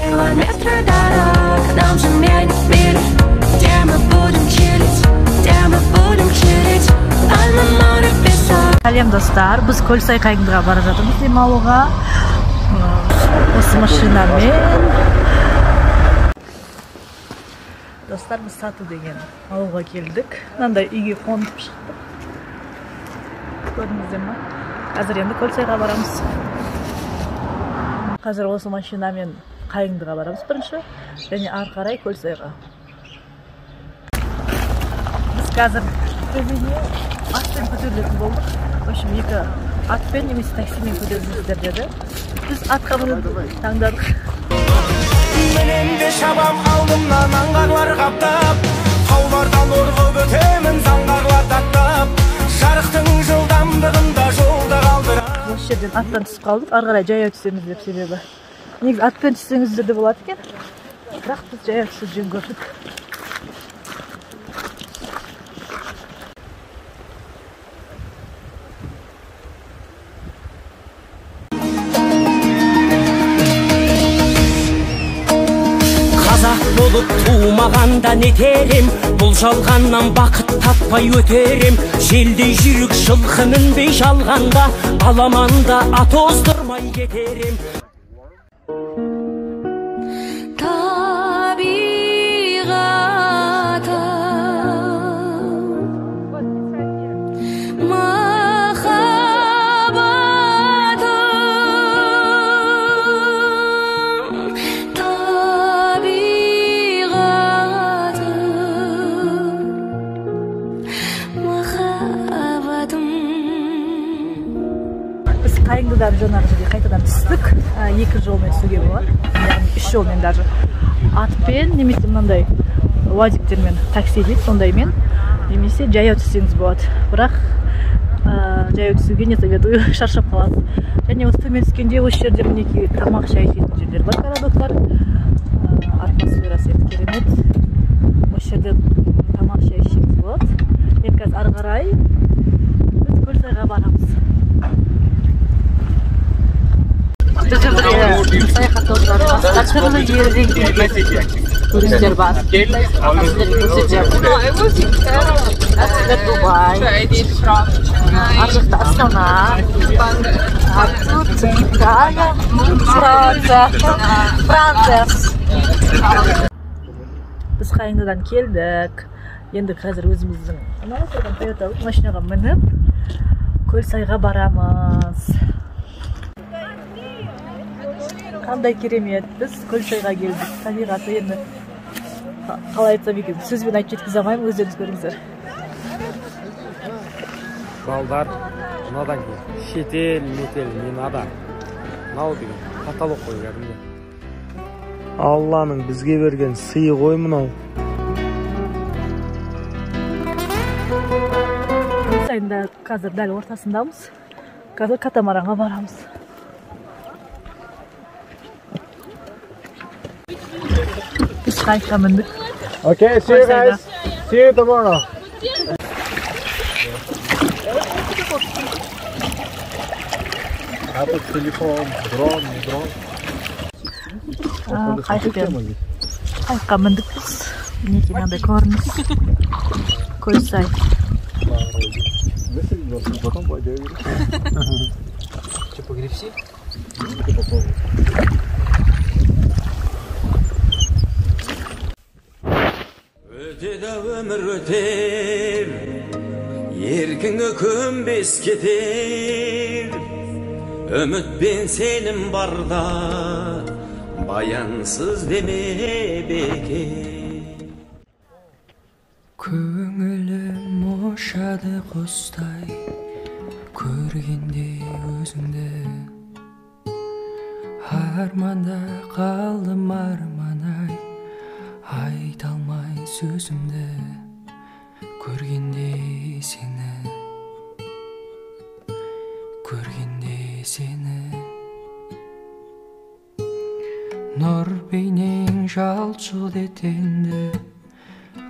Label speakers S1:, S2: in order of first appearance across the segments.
S1: Километры дорог, нам же менять мир. Где мы будем чилить, где мы будем чилить. Альма-море песок.
S2: Сәлем достар, біз Көлсай қайыңдыға бара жатырмыз демалуға. Осы машинамен. Достар, біз Сату деген ауылға келдік. Мынандай үйге қонып шықтық. Көрдіңіздер ме? Қазір енді Көлсайға барамыз. Қазір осы машинамен қайыңдыға барамыз бірінші, және ары қарай Көлсайға. Біз қазір төбеге атпен көтерілетін болдық. В общем, екі атпен немесе таксимен көтеріліңіздер деді. Біз атқа мінуді таңдадық.
S3: Менен де шабам алдымнан аңғарлар қаптап, таулардан орғып өтемін заңғарлар таттап, жарықтың жылдамдығында жолда қалдырап.
S2: Осы жерден аттан түсіп қалдық, ары қарай жаяу түсеміз деп себебі. Негізі атпен түссеңіздер де болады екен, бірақ біз жаяу түсіп жөн көрдік.
S3: Болып туымағанда нетерем, бұл жалғаннан бақыт таппай өтерем. Желдей жүрік жылқы мінбей жалғанда, аламанда ат оздырмай кетерем.
S2: Қайыңдыдан жаңағы жерге қайтадан түстік. Екі жолмен түсуге болады. Яғни үш жолмен даже. Атпен немесе мынандай уазиктермен, такси дейді, сондаймен немесе жаяу түссеңіз болады. Бірақ жаяу түсуге не советую, шаршап қаласыз. Және осы төмен түскенде осы жерде мінекей тамақ шай ішетін жерлер бар, городоктар. Атмосферасы керемет. Осы жерде тамақ шай ішеміз болады. Енді қазір ары қарай біз Көлсайға барамыз. Қашқырлы жерден келген туристер бар. Әсілі Дубай, аржықта Астана, тут Италия, Франция. Біз Қайыңдыдан келдік. Енді қазір өзіміздің Toyota машинаға мініп Көлсайға барамыз. Қандай керемет, біз Көлсайға келдік. Табиғаты енді қалай айтсам екен, сөзбен айтып жеткізе алмаймын, өздеріңіз көріңіздер.
S4: Балдар, мынадан кейін шетел, метел, мынада. Мынау деген каталог қой кәдімгі. Алланың бізге берген сыйы ғой мынау.
S2: Көлсайдың қазір дәл ортасындамыз. Қазір катамаранға барамыз. Biz kayıkla bindik.
S4: Okay, see you guys. See you tomorrow. Abi telefon, drone.
S2: Kayıkla bindik biz. Mineki nanda kornuz. Kölsay.
S4: Что, погребси?
S3: Ötede ömür öter, yerkini kömbes keter. Ömüt ben senin barda, bayansız deme beker.
S5: Көңілім ошады құстай, көргенде өзіңді. Арманда қалдым арманай, айта алмай сөзімді. Көргенде сені, көргенде сені. Нұр бейнең жалт-жұлт етенді,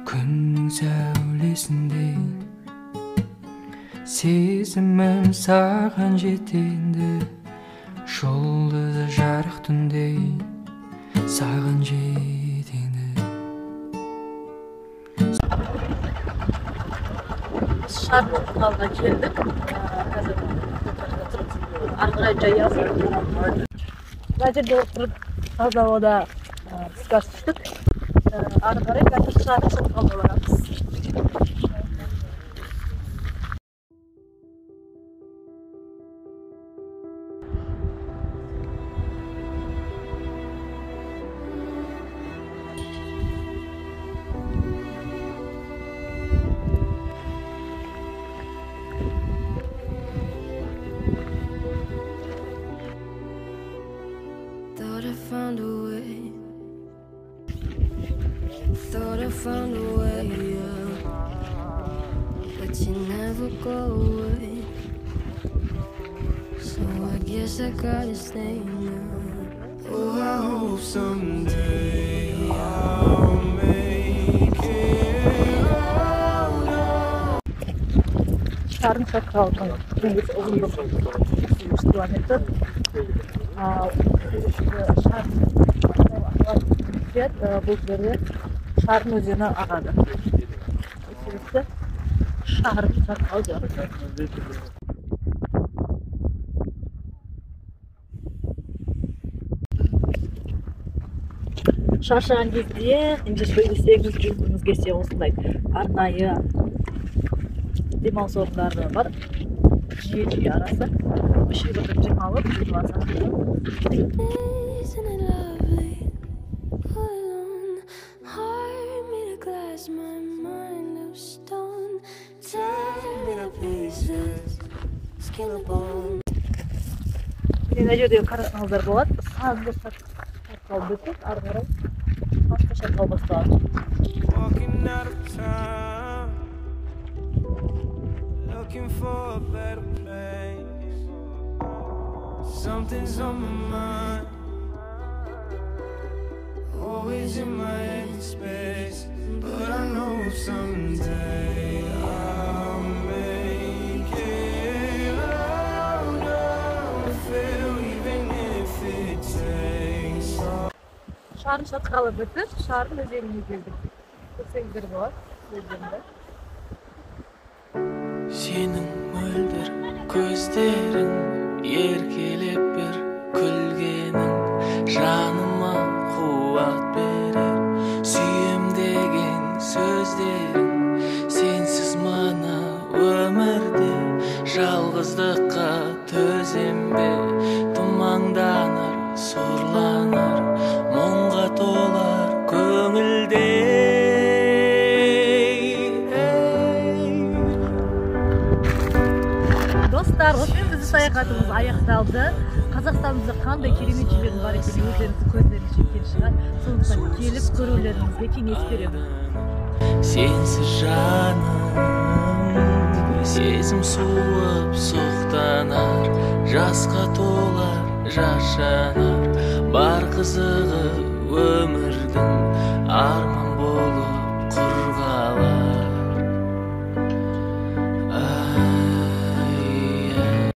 S5: күннің сәулесінде. Сезімім саған жетенді, жұлдызы жарық түндей. саған жетеңді.
S2: Шарноталға келдік. Қазір ары қарай жаясың. Мына жерде отырып таза ауада тысқа түстік. Ары қарай қазір Шарноталға барамыз.
S1: Thought I found a way. Thought I found a way, yeah. But you never go away. So I guess I gotta stay now. Oh, I hope someday I'll make it out of.
S2: Şarn Çakal'ın deniz uzunluğu 200 kilometre. Шарын бұл жерде Шарын өзені ағады. Себепті Шарын Çakal деп. Шаршаған кезде немесе сөйлесеңіз, жүргіңіз келсе осындай арнайы демалыс орындары бар. Жиі арасы. Үші бірден демалып жүріп алсаңыз.
S1: Isn't it lovely? All alone, heart made of glass, my mind of stone. Tear me to pieces, skin and bone.
S2: Мына жерде қарасаңыздар болады. Сазды шатқал бітіп, ары қарай басқа шатқал басталады.
S6: Walking out of town, looking for a better place. Something's on my mind, always in my headspace. But I know someday I'll make it out of it, even if it takes all.
S2: Şarn Çakalı bітіп, Şarn өзеніне келдік. Көрсеңіздер болады, өзенде.
S5: Сенің мөлдір көздерің, еркелеп бір күлгенің жаныма қуат берер. Сүйем деген сөздерің, сенсіз мана өмірде жалғыздыққа төзем бе? Тұманданар, сорланар, мұңға толар көңілде.
S2: Достар, осымен біздің саяхатымыз аяқталды. Қазақстанымызда қандай керемет жерлер бар екенін өздеріңіз көздеріңіз жеткен шығар. Сондықтан келіп көрулеріңізге кеңес беремін.
S5: Сенсіз жаным, сезім суып сұқтанар, жасқа толар, жас жанар, бар қызығы өмірдің арман болып